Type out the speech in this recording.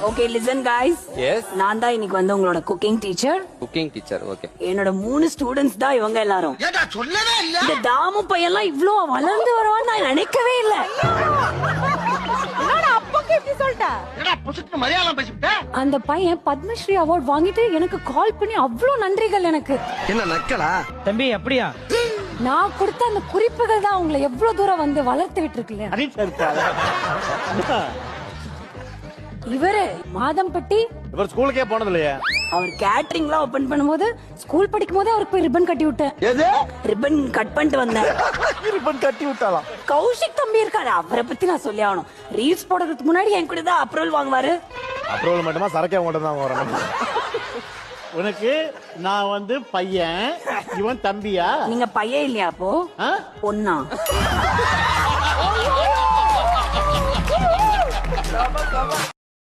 Okay listen guys. S நான் தான் இன்னைக்கு வந்து உங்களோட cooking teacher. Cooking teacher. Okay. என்னோட 3 ஸ்டூடண்ட்ஸ் தான் இவங்க எல்லாரும். ஏடா சொல்லவே இல்ல. இந்த தாமு பையன்லாம் இவ்ளோ வளர்ந்து வருவான்னு நான் நினைக்கவே இல்ல. என்னடா அப்பக்கு எப்படி சொல்லிட்ட? ஏடா புசுக்கு மரியாதை பேசிட்ட. அந்த பையன் பத்மஸ்ரீ அவார்ட் வாங்கிட்டு எனக்கு கால் பண்ணி அவ்ளோ நன்றிகள் எனக்கு. என்ன நக்கலா? தம்பி அப்படியா? நான் கொடுத்த அந்த குறிப்புகள் தான் உங்களை எவ்வளவு தூரம் வந்து வளர்த்து விட்டுருக்குல்ல. இவரு மாதம்பட்டி. இவர் ஸ்கூலுக்கே போனது இல்லையா? அவர் கேட்டரிங்லாம் ஓபன் பண்ணும்போது ஸ்கூல் படிக்கும் போதே அவருக்கு போய் ரிப்பன் கட்டி விட்டேன். எது? ரிப்பன் கட் பண்ணிட்டு வந்தேன். ரிப்பன் கட்டி விட்டாலாம். கௌஷிக் தம்பி இருக்காரு, அவரை பத்தி நான் சொல்லி ஆகணும். ரீல்ஸ் போடுறதுக்கு முன்னாடி என் கூட தான் அப்ரூவல் வாங்குவாரு. அப்ரூவல் மட்டுமா சரக்கே மட்டும் தான் வரணும். உனக்கு நான் வந்து பையன், இவன் தம்பியா? நீங்க பையன் இல்லையா அப்போ? பொண்ணா?